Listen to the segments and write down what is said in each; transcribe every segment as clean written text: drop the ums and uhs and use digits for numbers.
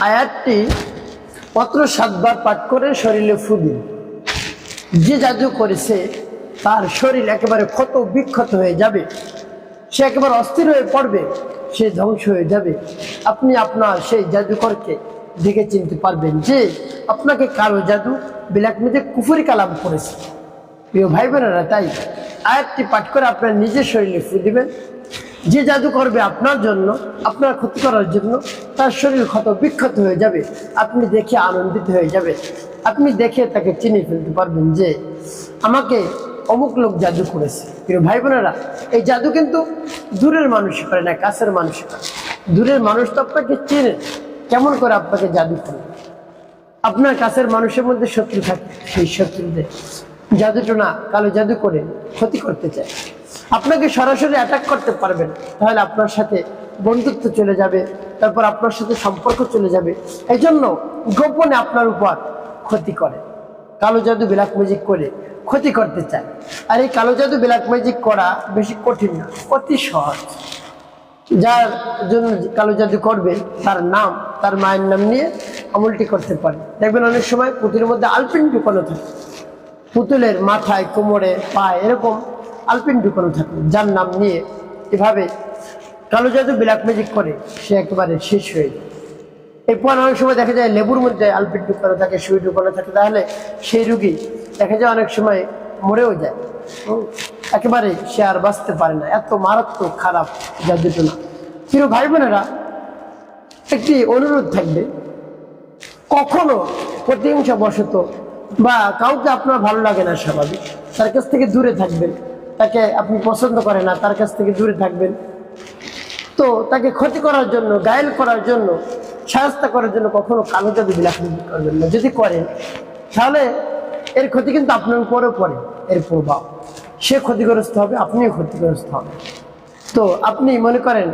আয়াতটি মাত্র 7 বার পাঠ করে শরীরে ফু দিন। যে জাদু করেছে তার শরীর একেবারে ক্ষত বিক্ষত হয়ে যাবে, সে একেবারে অস্থির হয়ে পড়বে, সে ধ্বংস হয়ে যাবে। আপনি আপনার সেই জাদুকরকে দেখে চিনতে পারবেন যে আপনাকে কালো জাদু ব্ল্যাক ম্যাজিক কুফরি কালাম করেছে। প্রিয় ভাই বোনেরা, তাই আয়াতটি পাঠ করে আপনার নিজের শরীরে ফু দিবেন। যে জাদু করবে আপনার জন্য, আপনার ক্ষতি করার জন্য, তার শরীর ক্ষত বিক্ষত হয়ে যাবে। আপনি দেখে আনন্দিত হয়ে যাবে, আপনি দেখে তাকে চিনে ফেলতে পারবেন যে আমাকে অমুক লোক জাদু করেছে। প্রিয় ভাই বোনেরা, এই জাদু কিন্তু দূরের মানুষ করে না, কাছের মানুষ করে। দূরের মানুষ তো আপনাকে চেনে, কেমন করে আপনাকে জাদু করে? আপনার কাছের মানুষের মধ্যে শত্রু থাকে, সেই শত্রুদের জাদুটো না কালো জাদু করে ক্ষতি করতে চায়। আপনাকে সরাসরি অ্যাটাক করতে পারবেন, তাহলে আপনার সাথে বন্ধুত্ব চলে যাবে, তারপর আপনার সাথে সম্পর্ক চলে যাবে। এই জন্য গোপনে আপনার উপর ক্ষতি করে, কালো জাদু ব্ল্যাক ম্যাজিক করে ক্ষতি করতে চায়। আর এই কালো জাদু ব্ল্যাক ম্যাজিক করা বেশি কঠিন না, অতি সহজ। যার জন্য কালো জাদু করবে তার নাম, তার মায়ের নাম নিয়ে আমলটি করতে পারে। দেখবেন অনেক সময় পুঁতির মধ্যে আলপিন ঢুকানো থাকে, পুতুলের মাথায়, কোমরে, পায়ে এরকম আলপিন ঢুকানো থাকে। যার নাম নিয়ে এভাবে কালো জাদু ব্ল্যাক ম্যাজিক করে সে একেবারে শেষ হয়ে যায়। এরপর অনেক সময় দেখা যায় লেবুর মধ্যে আলপিন ঢুকানো থাকে, সুই ঢুকানো থাকে, তাহলে সেই রুগী দেখা যায় অনেক সময় মরেও যায়, একেবারে সে আর বাঁচতে পারে না। এত মারাত্মক খারাপ জাদুটো না। প্রিয় ভাই বোনেরা, একটি অনুরোধ থাকবে, কখনো প্রতিহিংসাবশত বা কাউকে আপনার ভালো লাগে না, স্বাভাবিক, তার কাছ থেকে দূরে থাকবেন। তাকে আপনি পছন্দ করেন না, তার কাছ থেকে দূরে থাকবেন। তো তাকে ক্ষতি করার জন্য, ঘায়েল করার জন্য, সাহায্য করার জন্য কখনো কালো জাদু ব্ল্যাক ম্যাজিক করবেন না। যদি করেন তাহলে এর ক্ষতি কিন্তু আপনার উপরেও পড়ে, এর প্রভাব। সে ক্ষতিগ্রস্ত হবে, আপনিও ক্ষতিগ্রস্ত হবেন। তো আপনি মনে করেন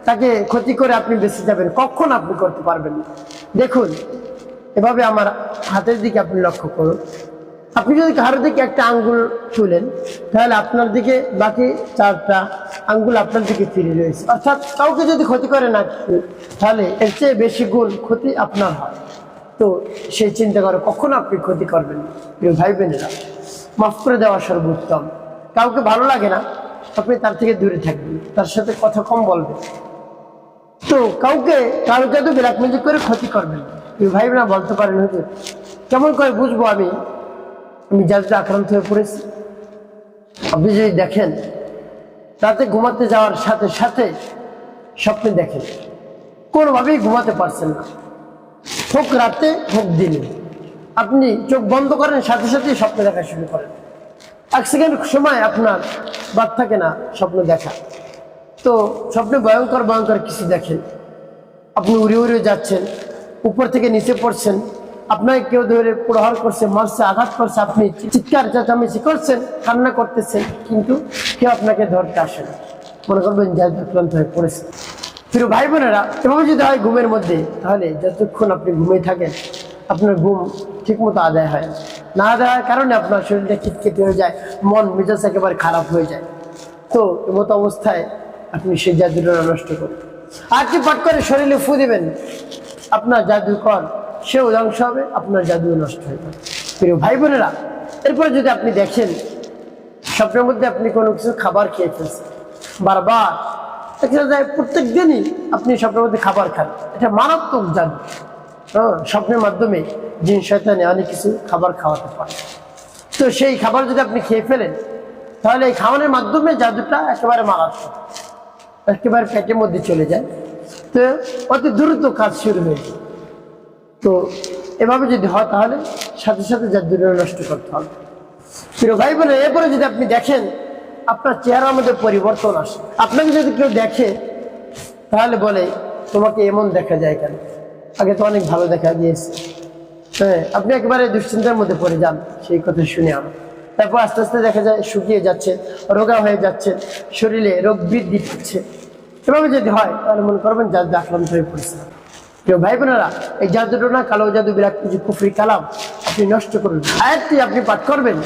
তাকে ক্ষতি করে আপনি বেঁচে যাবেন, কখনো আপনি করতে পারবেন না। দেখুন, এভাবে আমার হাতের দিকে আপনি লক্ষ্য করুন। আপনি যদি কারোর দিকে একটা আঙ্গুল তুলেন, তাহলে আপনার দিকে বাকি 4টা আঙ্গুল আপনার দিকে ফিরে রয়েছে। অর্থাৎ কাউকে যদি ক্ষতি করে না, তাহলে এর চেয়ে বেশি গুণ ক্ষতি আপনার হয়। তো সেই চিন্তা করে কখনো আপনি ক্ষতি করবেন না। প্রিয় ভাই বোনেরা, মাফ করে দেওয়া সর্বোত্তম। কাউকে ভালো লাগে না, আপনি তার থেকে দূরে থাকবেন, তার সাথে কথা কম বলবেন। তো কাউকে কারো জাদু ব্ল্যাক ম্যাজিক করে ক্ষতি করবেন না। প্রিয় ভাই বোনেরা, বলতে পারেন হুজুর, কেমন করে বুঝবো আমি জাদুতে আক্রান্ত হয়ে পড়েছি? আপনি যদি দেখেন রাতে ঘুমাতে যাওয়ার সাথে সাথে স্বপ্নে দেখেন, কোনোভাবেই ঘুমাতে পারছেন না, হোক রাতে হোক দিনে, আপনি চোখ বন্ধ করেন, সাথে সাথেই স্বপ্ন দেখা শুরু করেন। 1 সেকেন্ড সময় আপনার বাদ থাকে না স্বপ্ন দেখা। তো স্বপ্নে ভয়ঙ্কর ভয়ঙ্কর কিছু দেখেন, আপনি উড়ে উড়ে যাচ্ছেন, উপর থেকে নিচে পড়ছেন, আপনাকে কেউ ধরে প্রহার করছে, মারছে, আঘাত করছে, আপনি চিৎকার চেঁচামেচি করছেন, কান্না করতেছেন, কিন্তু কেউ আপনাকে ধরতে আসে না। মনে করবেন জাদু আক্রান্ত হয়ে পড়েছে। প্রিয় ভাই বোনেরা, এভাবে যদি হয় ঘুমের মধ্যে, তাহলে যতক্ষণ আপনি ঘুমিয়ে থাকেন আপনার ঘুম ঠিকমতো আদায় হয় না। আদায় হওয়ার কারণে আপনার শরীরটা খিটখিটে হয়ে যায়, মন মেজাজ একেবারে খারাপ হয়ে যায়। তো এমতো অবস্থায় আপনি সেই জাদুটা নষ্ট করবেন। আর কি পাঠ করে শরীরে ফু দিবেন, আপনার জাদুকর সেও ধ্বংস হবে, আপনার জাদুও নষ্ট হয়ে যাবে। প্রিয় ভাই বোনেরা, এরপরে যদি আপনি দেখেন স্বপ্নের মধ্যে আপনি কোনো কিছু খাবার খেয়ে ফেলছেন, বারবার দেখা যায় প্রত্যেক দিনই আপনি স্বপ্নের মধ্যে খাবার খান, এটা মারাত্মক জাদু। স্বপ্নের মাধ্যমে জিন শয়তানে অনেক কিছু খাবার খাওয়াতে পারে। তো সেই খাবার যদি আপনি খেয়ে ফেলেন, তাহলে এই খাওয়ানোর মাধ্যমে জাদুটা একেবারে মারাত্মক, একেবারে পেটের মধ্যে চলে যায়। তো অতি দ্রুত কাজ শুরু হয়ে যায়। তো এভাবে যদি হয় তাহলে সাথে সাথে জাদুটা নষ্ট করতে হবে। প্রিয় ভাই বোনের, এরপরে যদি আপনি দেখেন আপনার চেহারার মধ্যে পরিবর্তন আসে, আপনাকে যদি কেউ দেখে তাহলে বলে তোমাকে এমন দেখা যায় কেন, আগে তো অনেক ভালো দেখা গিয়েছে। হ্যাঁ, আপনি একেবারে দুশ্চিন্তার মধ্যে পড়ে যান সেই কথা শুনে। আমার তারপর আস্তে আস্তে দেখা যায় শুকিয়ে যাচ্ছে, রোগা হয়ে যাচ্ছে, শরীরে রোগ বৃদ্ধি পাচ্ছে। এভাবে যদি হয় তাহলে মনে করবেন জাদু আক্রান্ত হয়ে পড়েছে। প্রিয় ভাই বোনেরা, এই জাদুটা না কালো জাদু ব্ল্যাক ম্যাজিক কুফরি কালাম আপনি নষ্ট করবেন। আয়াতটি আপনি পাঠ করবেন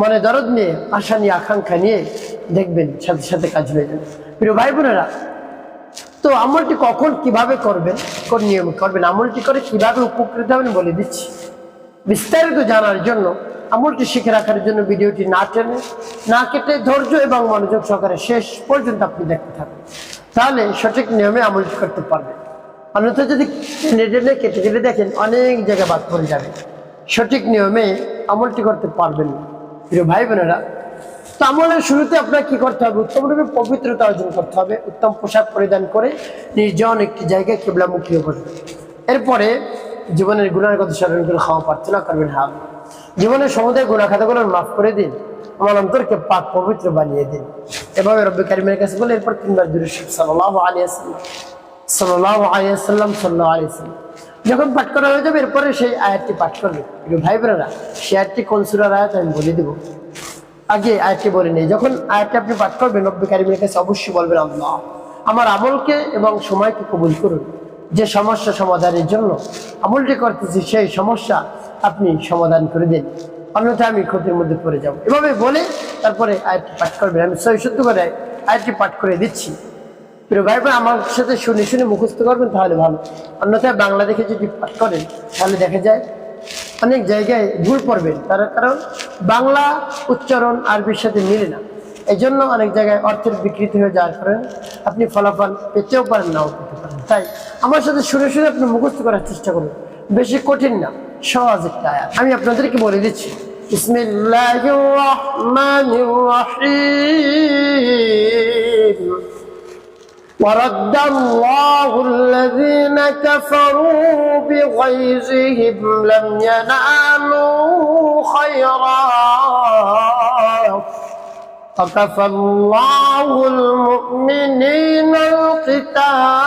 মনে দরদ নিয়ে, আশা নিয়ে, আকাঙ্ক্ষা নিয়ে, দেখবেন সাথে সাথে কাজ হয়ে যাবে। প্রিয় ভাই বোনেরা, তো তো আমলটি কখন কিভাবে করবেন, কোন নিয়মে করবেন, আমলটি করে কিভাবে উপকৃত হবেন বলে দিচ্ছি। বিস্তারিত জানার জন্য, আমলটি শিখে রাখার জন্য ভিডিওটি না টেনে না কেটে ধৈর্য এবং মনোযোগ সহকারে শেষ পর্যন্ত আপনি দেখতে থাকুন, তাহলে সঠিক নিয়মে আমলটি করতে পারবেন। অন্যথা যদি টেনে টেনে কেটে কেটে দেখেন অনেক জায়গায় বাদ পড়ে যাবে, সঠিক নিয়মে আমলটি করতে পারবেন না। প্রিয় ভাই বোনেরা, তো আমলের শুরুতে আপনার কি করতে হবে? উত্তমরূপে পবিত্রতা অর্জন করতে হবে। উত্তম পোশাক পরিধান করে নির্জন একটি জায়গায় কিবলামুখী বসবেন। এরপরে জীবনের গুনাহের কথা স্মরণ করে ক্ষমা প্রার্থনা করবেন। হ্যাঁ, জীবনের সমুদায় গুনাহ খাতাগুলো মাফ করে দিন, আমার অন্তরকে পাক পবিত্র বানিয়ে দিন, এভাবে রব্বি কারিমের কাছে বলে এরপর 3 বার দুরূদ শরীফ সাল্লাল্লাহু আলাইহি ওয়াসাল্লাম সাল্লাল্লাহু আলাইহি ওয়াসাল্লাম সাল্লাল্লাহু আলাইহি ওয়াসাল্লাম যখন পাঠ করা হয়ে যাবে, এরপরে সেই আয়াতটি পাঠ করবে। প্রিয় ভাই বোনেরা, সেই আয়াতটি কোন সূরার আয়াত আমি বলে দেব, আগে আয়াতটি বলে নেই। যখন আয়াতটি আপনি পাঠ করবেন, রব্বি কারিমের কাছে অবশ্যই বলবেন, আল্লাহ আমার আমলকে এবং সময়কে কবুল করুন। যে সমস্যা সমাধানের জন্য আমলটি করতেছি সেই সমস্যা আপনি সমাধান করে দিন, অন্যথায় আমি ক্ষতির মধ্যে পড়ে যাব। এভাবে বলে তারপরে আয়াতটি পাঠ করবেন। আমি সহিষ্ণু করে আয়াতটি পাঠ করে দিচ্ছি। প্রিয় ভাই বোন, আমার সাথে শুনে শুনে মুখস্থ করবেন তাহলে ভালো, অন্যথায় বাংলা দেখে যদি পাঠ করেন তাহলে দেখা যায় অনেক জায়গায় ভুল পড়বেন। তার কারণ বাংলা উচ্চারণ আরবির সাথে মিলে না, এই জন্য অনেক জায়গায় অর্থের বিকৃতি হয়ে যাওয়ার কারণে আপনি ফলাফল পেতেও পারেন, নাও পেতে পারেন। তাই আমার সাথে শুনে শুনে আপনি মুখস্থ করার চেষ্টা করুন, বেশি কঠিন না, সহজ একটা আয়াত আমি আপনাদেরকে বলে দিচ্ছি। বিসমিল্লাহির রহমানির রহিম। ورد الله الذين كفروا بغيظهم لم ينالوا خيرا وكفى الله المؤمنين القتال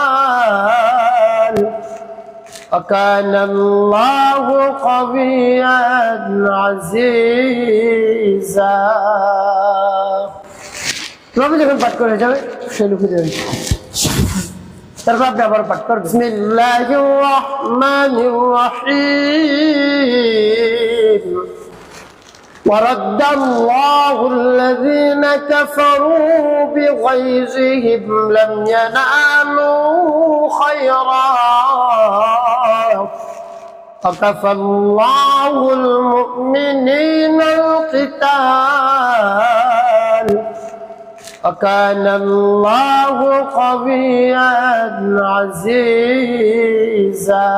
وكان الله قويا عزيزا। তবে যখন পাঠ করে যাবে সেই লিখে দেবেন, তারপর আপনি আবার পাঠ করবেন। বিসমিল্লাহির রহমানির রহিম। ورد الله الذين كفروا بغيظهم لم ينالوا خيرا وكفى الله المؤمنين القتال وكان الله قويا عزيزا।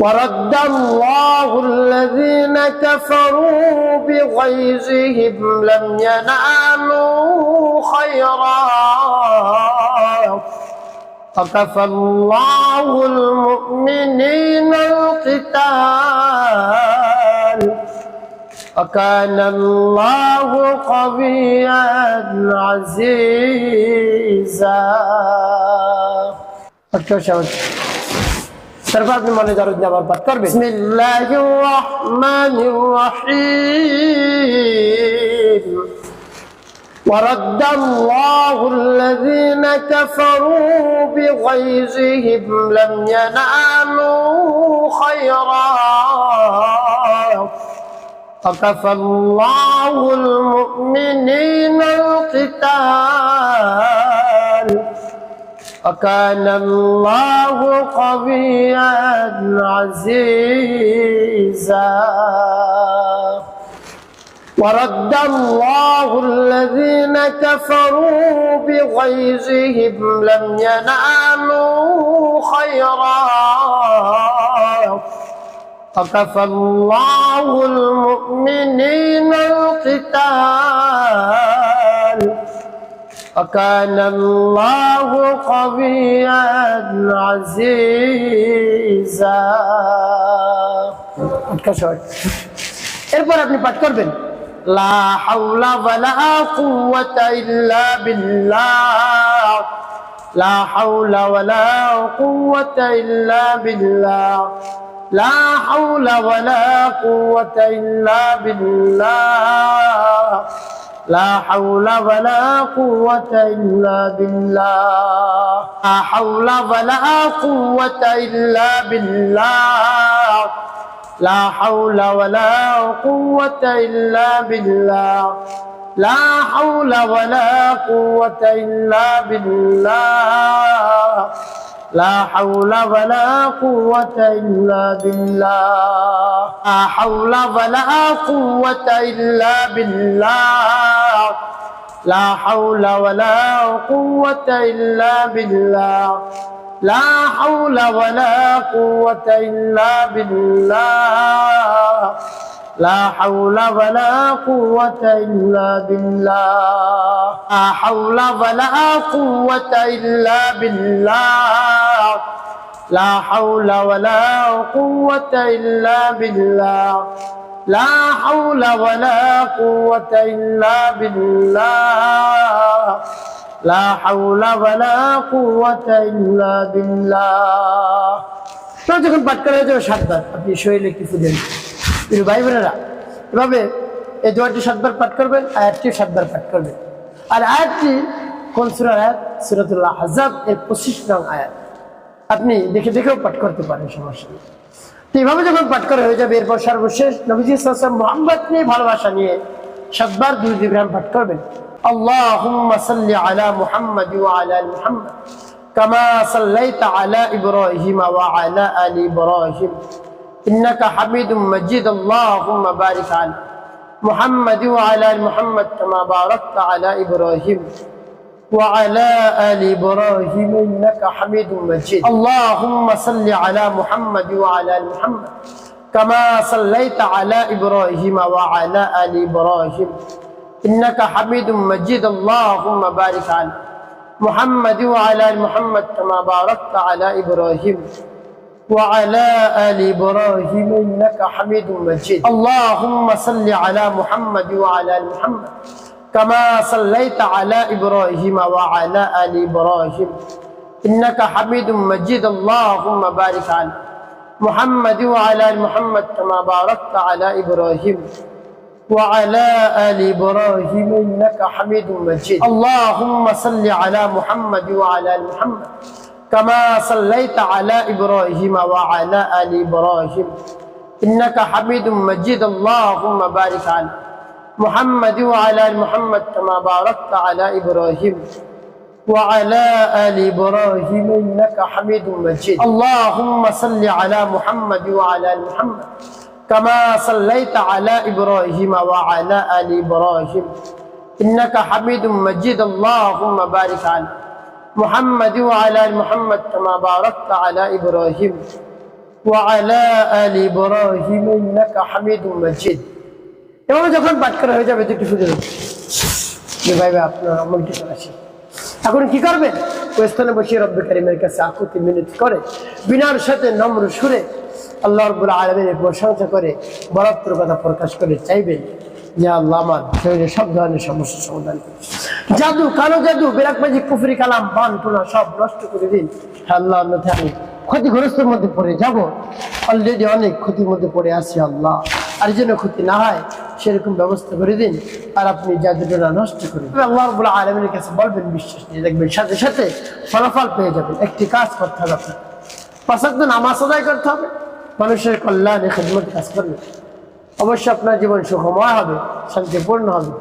ورد الله الذين كفروا بغيظهم لم ينالوا خيرا وكفى الله المؤمنين القتال وكان الله قويا عزيزا। তারপর আপনি মনে দরদ আবার পাঠ করবেন। বিসমিল্লাহির রহমানির রহিম। ورد الله الذين كفروا بغيظهم لم ينالوا خيرا وكفى الله المؤمنين القتال وكان الله قويا عزيزا। ورد الله الذين كفروا بغيظهم لم ينالوا خيرا وكفى الله المؤمنين القتال وكان الله قويا عزيزا। এরপর আপনি পাঠ করবেন, লা হাওলা ওয়ালা কুওয়াতা ইল্লা বিল্লাহ, লা হাওলা ওয়ালা কুওয়াতা ইল্লা বিল্লাহ, লা হাওলা ওয়ালা কুওয়াতা ইল্লা বিল্লাহ, লা হাওলা ওয়ালা কুওয়াতা ইল্লা বিল্লাহ, লা হাওলা ওয়ালা কুওয়াতা ইল্লা বিল্লাহ, লা হাওলা ওয়ালা কুওয়াতা ইল্লা বিল্লাহ, لا حول ولا قوة إلا بالله لا حول ولا قوة إلا بالله لا حول ولا قوة إلا بالله لا حول ولا قوة إلا بالله لا حول ولا قوة إلا بالله لا حول ولا قوة إلا بالله لا حول ولا قوة إلا بالله لا حول ولا قوة إلا بالله لا حول ولا قوة إلا بالله لا حول ولا قوة إلا بالله যখন পাঠ করা হয়ে যাবে 7 বার আপনি শরীরে কি ফুদেন প্রিয় ভাই বোনেরা এভাবে এই দোয়াটি 7 বার পাঠ করবেন আয়াতটি 7 বার পাঠ করবেন আর আয়াতটি কোন সূরার আয়াত সূরাতুল আহজাব এর 25 নং আয়াত আপনি দেখে দেখেও পাঠ করতে পারেন সমস্যা নেই তো এইভাবে যখন পাঠ করা হয়ে যাবে এরপর সর্বশেষ নবীজি সাল্লাল্লাহু আলাইহি ওয়াসাল্লাম মুহাম্মদ নিয়ে ভালোবাসা নিয়ে 7 বার দুরূদ ইব্রাহিম পাঠ করবেন اللهم صل على محمد وعلى ال محمد كما صليت على ابراهيم وعلى ال ابراهيم انك حميد مجيد اللهم بارك على محمد وعلى ال محمد كما باركت على ابراهيم وعلى ال ابراهيم انك حميد مجيد اللهم صل على محمد وعلى ال محمد كما صليت على ابراهيم وعلى ال ابراهيم إنك حميد مجيد اللهم بارك على محمد وعلى آل محمد كما باركت على إبراهيم وعلى آل إبراهيم إنك حميد مجيد اللهم صل على محمد وعلى آل محمد كما صليت على إبراهيم وعلى آل إبراهيم إنك حميد مجيد اللهم بارك على محمد وعلى آل محمد كما باركت على إبراهيم وعلى آل إبراهيم إنك حميد مجيد اللهم صل على محمد وعلى آل محمد كما صليت على إبراهيم وعلى آل إبراهيم إنك حميد مجيد اللهم بارك على محمد وعلى آل محمد كما باركت على إبراهيم وعلى آل إبراهيم إنك حميد مجيد اللهم صل على محمد وعلى آل محمد كما صليت على إبراهيم وعلى آل إبراهيم إنك حميد مجيد اللهم بارك على محمد وعلى آل محمد كما باركت على إبراهيم وعلى آل إبراهيم إنك حميد مجيد এভাবে যখন পাঠ করা হয়ে যাবে একটু শুনে যে ভাই আপনার আমলটি করেছে এখন কি করবেন ওই স্থানে বসে রব্বে কারীমের কাছে আকুতি মিনতি করে বিনার সাথে নম্র সুরে আল্লাহ রাব্বুল আলামিনের প্রশংসা করে বড়ত্বের কথা প্রকাশ করে চাইবেন যে আল্লাহ আমার শরীরে সব ধরনের সমস্যা সমাধান করুন জাদু কালো জাদু বেরাকবাজি কুফরি কালাম বান টুনা সব নষ্ট করে দিন আল্লাহ অন্যথায় আমি ক্ষতিগ্রস্তের মধ্যে পড়ে যাব অলরেডি অনেক ক্ষতির মধ্যে পড়ে আছি আল্লাহ আর যেন ক্ষতি না হয় সেরকম ব্যবস্থা করে দিন আর আপনি জাদুটা নষ্ট করে দিন আল্লাহ রাব্বুল আলামিনের কাছে বলবেন বিশ্বাস নিয়ে দেখবেন সাথে সাথে ফলাফল পেয়ে যাবেন একটি কাজ করতে হবে আপনার 5 ওয়াক্ত নামাজ আদায় করতে হবে মানুষের কল্যাণে খিদমতে কাজ করবে অবশ্যই আপনার জীবন সুখময় হবে শান্তিপূর্ণ হবে